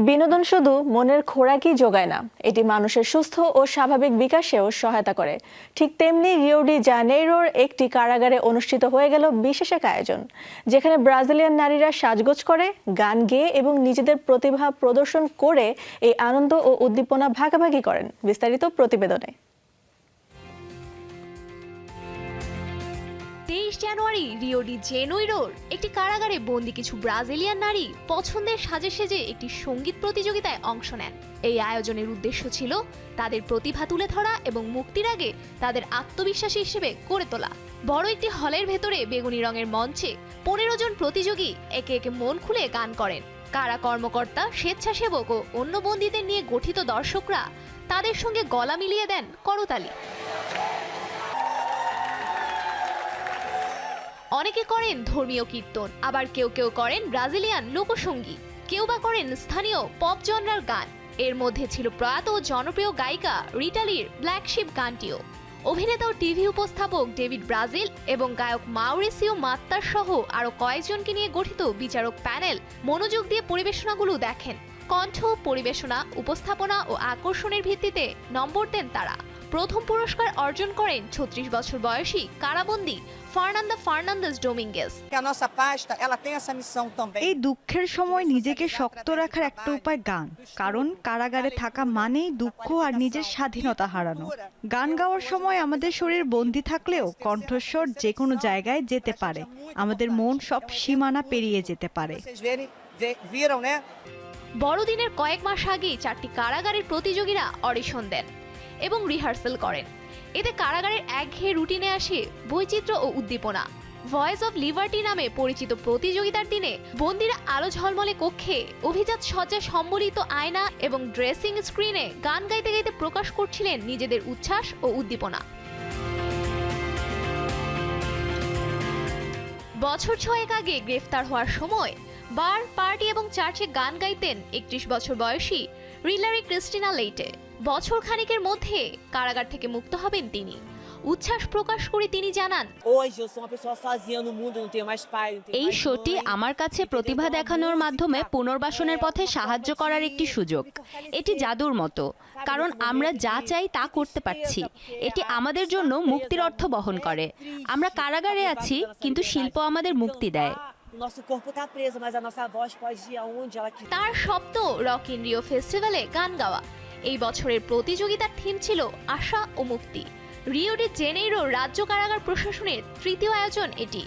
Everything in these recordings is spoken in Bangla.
বিনোদন শুধু মনের খোরাকই যোগায় না, এটি মানুষের সুস্থ ও স্বাভাবিক বিকাশেও সহায়তা করে। ঠিক তেমনি রিও ডি জানেইরোর একটি কারাগারে অনুষ্ঠিত হয়ে গেল বিশেষ এক আয়োজন, যেখানে ব্রাজিলিয়ান নারীরা সাজগোজ করে, গান গেয়ে এবং নিজেদের প্রতিভা প্রদর্শন করে এই আনন্দ ও উদ্দীপনা ভাগাভাগি করেন। বিস্তারিত প্রতিবেদনে। 23 জানুয়ারি রিও ডি জেনেইরোর একটি কারাগারে বন্দী কিছু ব্রাজিলিয়ান নারী পছন্দের সাজে সেজে একটি সঙ্গীত প্রতিযোগিতায় অংশ নেন। এই আয়োজনের উদ্দেশ্য ছিল তাদের প্রতিভা তুলে ধরা এবং মুক্তির আগে তাদের আত্মবিশ্বাসী হিসেবে গড়ে তোলা। বড় একটি হলের ভেতরে বেগুনি রঙের মঞ্চে 15 জন প্রতিযোগী একে একে মন খুলে গান করেন। কারা কর্মকর্তা, স্বেচ্ছাসেবক ও অন্য বন্দীদের নিয়ে গঠিত দর্শকরা তাদের সঙ্গে গলা মিলিয়ে দেন করতালি। অনেকে করেন ধর্মীয় কীর্তন, আবার কেউ কেউ করেন ব্রাজিলিয়ান লোকসঙ্গীত, কেউ বা করেন স্থানীয় পপ জনরার গান। এর মধ্যে ছিল প্রয়াত জনপ্রিয় গায়িকা রিটা লির ব্ল্যাক শিপ গানটিও। অভিনেতা ও টিভি উপস্থাপক ডেভিড ব্রাজিল এবং গায়ক মাউরিসিও মাত্তার সহ আরও কয়েকজনকে নিয়ে গঠিত বিচারক প্যানেল মনোযোগ দিয়ে পরিবেশনাগুলো দেখেন। কণ্ঠ, পরিবেশনা, উপস্থাপনা ও আকর্ষণের ভিত্তিতে নম্বর দেন তারা। প্রথম পুরস্কার অর্জন করেন 36 বছর বয়সী কারাবন্দী ফার্নান্দা ফার্নান্দেজ ডোমিঙ্গেস। এই দুঃখের সময় নিজেকে শক্ত রাখার একটা উপায় গান, কারণ কারাগারে থাকা মানেই দুঃখ আর নিজের স্বাধীনতা হারানো। গান গাওয়ার সময় আমাদের শরীর বন্দী থাকলেও কণ্ঠস্বর যে কোনো জায়গায় যেতে পারে, আমাদের মন সব সীমানা পেরিয়ে যেতে পারে। বড়দিনের কয়েক মাস আগেই 4টি কারাগারের প্রতিযোগীরা অডিশন দেন এবং রিহার্সাল করেন। এতে কারাগারের একঘেয়ে রুটিনে আসে বৈচিত্র্য ও উদ্দীপনা। ভয়েস অফ লিবার্টি নামে পরিচিত প্রতিযোগিতার দিনে বন্দীরা আলো ঝলমলে কক্ষে, অভিজাত সজ্জায় সম্বলিত আয়না এবং ড্রেসিং স্ক্রিনে গান গাইতে গাইতে প্রকাশ করছিলেন নিজেদের উচ্ছ্বাস ও উদ্দীপনা। বছর 6 আগে গ্রেফতার হওয়ার সময় বার, পার্টি এবং চার্চে গান গাইতেন 31 বছর বয়সী রিলারি ক্রিস্টিনা লেইটে। বছর খানিকের মধ্যে কারাগার থেকে মুক্ত হবেন তিনি। উচ্ছ্বাস প্রকাশ করে তিনি জানান, এই শোটি আমার কাছে প্রতিভা দেখানোর মাধ্যমে পুনর্বাসনের পথে সাহায্য করার একটি সুযোগ। এটি জাদুর মতো, কারণ আমরা যা চাই তা করতে পারছি। এটি আমাদের জন্য মুক্তির অর্থ বহন করে। আমরা কারাগারে আছি, কিন্তু শিল্প আমাদের মুক্তি দেয়। তার শব্দ রক ইন রিও ফেস্টিভ্যালে গান গাওয়া। এই বছরের প্রতিযোগিতার থিম ছিল আশা ও মুক্তি। রিও ডি জেনেইরো রাজ্য কারাগার প্রশাসনের তৃতীয় আয়োজন এটি।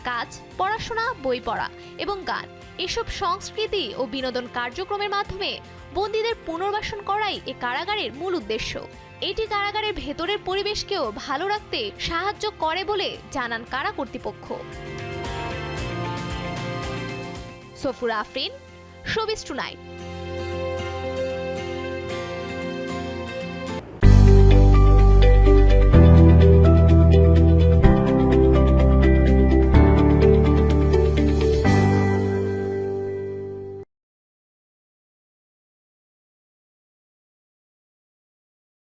কাজ, পড়াশোনা, বই পড়া এবং গান, এসব সংস্কৃতি ও বিনোদন কার্যক্রমের মাধ্যমে বন্দীদের পুনর্বাসন করাই এ কারাগারের মূল উদ্দেশ্য। এটি কারাগারের ভেতরের পরিবেশকেও ভালো রাখতে সাহায্য করে বলে জানান কারা কর্তৃপক্ষ। Safura Afrin, showbiz tonight.